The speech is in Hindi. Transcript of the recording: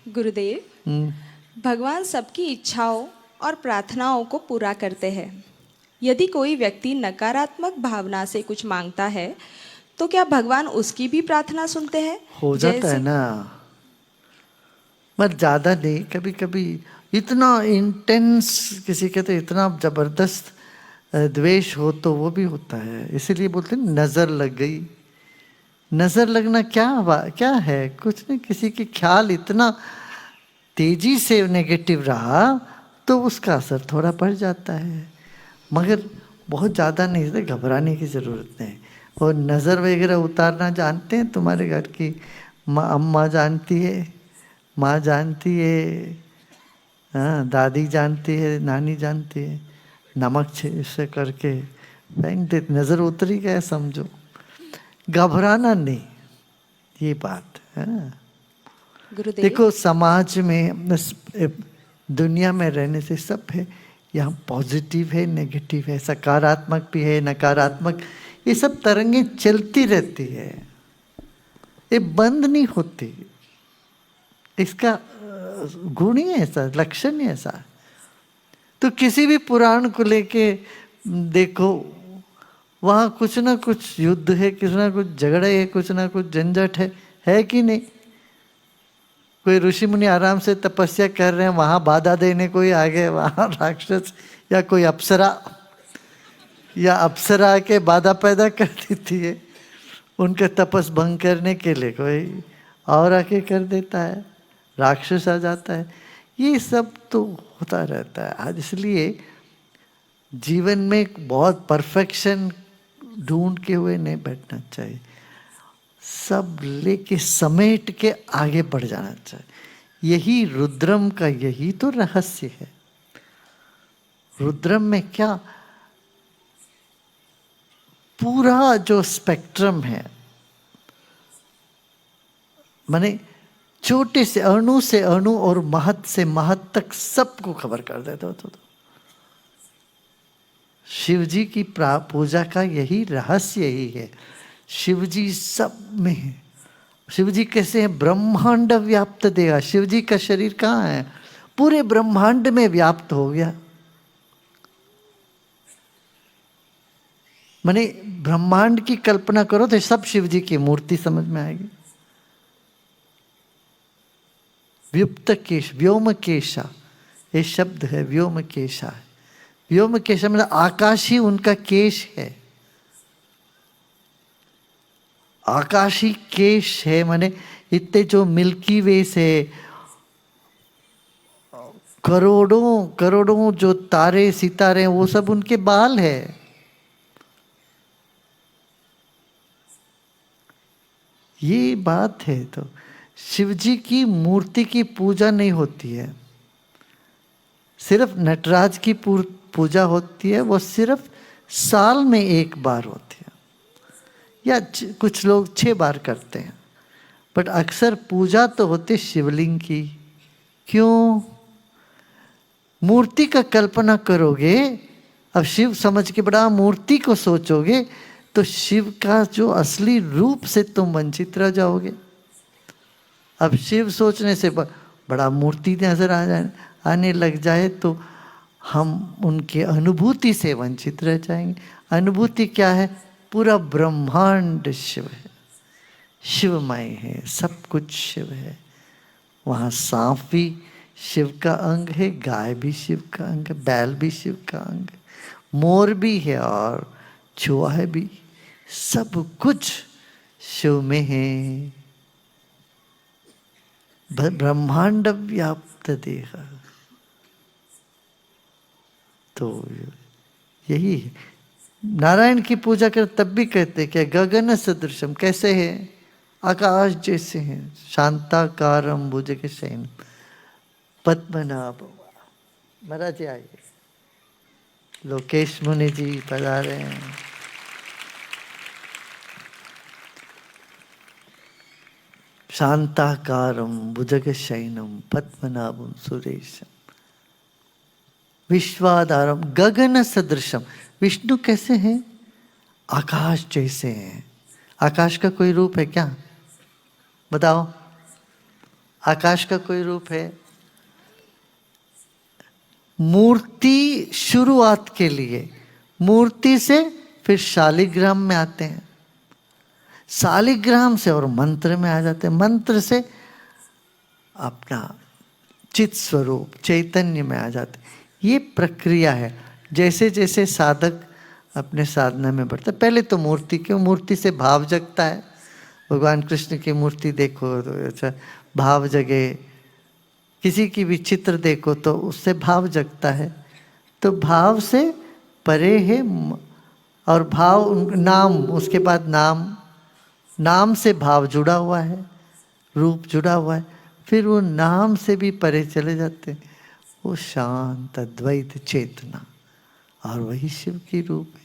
गुरुदेव, भगवान सबकी इच्छाओं और प्रार्थनाओं को पूरा करते हैं। यदि कोई व्यक्ति नकारात्मक भावना से कुछ मांगता है तो क्या भगवान उसकी भी प्रार्थना सुनते हैं? हो जाता है ना, मगर ज्यादा नहीं। कभी कभी इतना इंटेंस, किसी कहते हैं इतना जबरदस्त द्वेष हो तो वो भी होता है। इसीलिए बोलते हैं नजर लग गई। नजर लगना क्या है? कुछ नहीं, किसी के ख्याल इतना तेजी से नेगेटिव रहा तो उसका असर थोड़ा पड़ जाता है, मगर बहुत ज़्यादा नहीं, इसलिए घबराने की ज़रूरत नहीं। और नज़र वगैरह उतारना जानते हैं तुम्हारे घर की अम्मा जानती है, माँ जानती है, हाँ दादी जानती है, नानी जानती है। नमक से करके फेंक दे, नज़र उतरी गया समझो, घबराना नहीं, ये बात है। गुरुदेव, देखो समाज में, दुनिया में रहने से सब है, यहाँ पॉजिटिव है, नेगेटिव है, सकारात्मक भी है, नकारात्मक, ये सब तरंगे चलती रहती है, ये बंद नहीं होती। इसका गुण ही ऐसा, लक्षण ही ऐसा। तो किसी भी पुराण को लेके देखो, वहाँ कुछ ना कुछ युद्ध है, कुछ ना कुछ झगड़े है, कुछ ना कुछ झंझट है कि नहीं? कोई ऋषि मुनि आराम से तपस्या कर रहे हैं, वहां बाधा देने कोई आ गए, वहां राक्षस या कोई अप्सरा के बाधा पैदा कर देती है उनके तपस भंग करने के लिए। कोई और आके कर देता है, राक्षस आ जाता है। ये सब तो होता रहता है। आज इसलिए जीवन में बहुत परफेक्शन ढूंढ के हुए नहीं बैठना चाहिए, सब लेके समेट के आगे बढ़ जाना चाहिए। यही रुद्रम का, यही तो रहस्य है। रुद्रम में क्या, पूरा जो स्पेक्ट्रम है, माने छोटे से अणु और महत से महत तक सबको खबर कर देता तो। शिव जी की पूजा का यही रहस्य ही है। शिव जी सब में है। शिव जी कैसे हैं? ब्रह्मांड व्याप्त देगा। शिव जी का शरीर कहाँ है? पूरे ब्रह्मांड में व्याप्त हो गया। माने ब्रह्मांड की कल्पना करो तो सब शिव जी की मूर्ति समझ में आएगी। व्युप्त केश, व्योम केशा, ये शब्द है व्योम केशा। व्योम केशा मतलब आकाश ही उनका केश है, आकाशी केश है। माने इतने जो मिल्की वे से करोड़ों करोड़ों जो तारे सितारे हैं, वो सब उनके बाल है। ये बात है। तो शिव जी की मूर्ति की पूजा नहीं होती है, सिर्फ नटराज की पूजा होती है। वो सिर्फ साल में एक बार होती है, या कुछ लोग 6 बार करते हैं, बट अक्सर पूजा तो होती शिवलिंग की। क्यों? मूर्ति का कल्पना करोगे, अब शिव समझ के बड़ा मूर्ति को सोचोगे तो शिव का जो असली रूप से तुम वंचित रह जाओगे। अब शिव सोचने से बड़ा मूर्ति नजर आने लग जाए तो हम उनके अनुभूति से वंचित रह जाएंगे। अनुभूति क्या है? पूरा ब्रह्मांड शिव है, शिवमय है, सब कुछ शिव है। वहाँ सांप भी शिव का अंग है, गाय भी शिव का अंग है, बैल भी शिव का अंग है, मोर भी है और चूहा भी, सब कुछ शिव में है। ब्रह्मांड व्याप्त देह, तो यही है। नारायण की पूजा कर तब भी कहते क्या? गगन सदृशम, कैसे है? आकाश जैसे हैं। शांताकारम भुजगशयनम पद्मनाभ। महाराज जी आइए, लोकेश मुनि जी पधारे हैं। शांताकारम भुजगशयनम पद्मनाभम सुरेशम विश्वाधारम गगन सदृशम। विष्णु कैसे हैं? आकाश जैसे हैं। आकाश का कोई रूप है क्या? बताओ। आकाश का कोई रूप है? मूर्ति शुरुआत के लिए, मूर्ति से फिर शालिग्राम में आते हैं, शालिग्राम से और मंत्र में आ जाते हैं, मंत्र से अपना चित स्वरूप चैतन्य में आ जाते हैं। ये प्रक्रिया है। जैसे जैसे साधक अपने साधना में बढ़ता है, पहले तो मूर्ति, क्यों? मूर्ति से भाव जगता है। भगवान कृष्ण की मूर्ति देखो तो अच्छा भाव जगे, किसी की भी चित्र देखो तो उससे भाव जगता है। तो भाव से परे है और भाव नाम, उसके बाद नाम, नाम से भाव जुड़ा हुआ है, रूप जुड़ा हुआ है, फिर वो नाम से भी परे चले जाते हैं, वो शांत अद्वैत चेतना, और वही शिव की रूप है।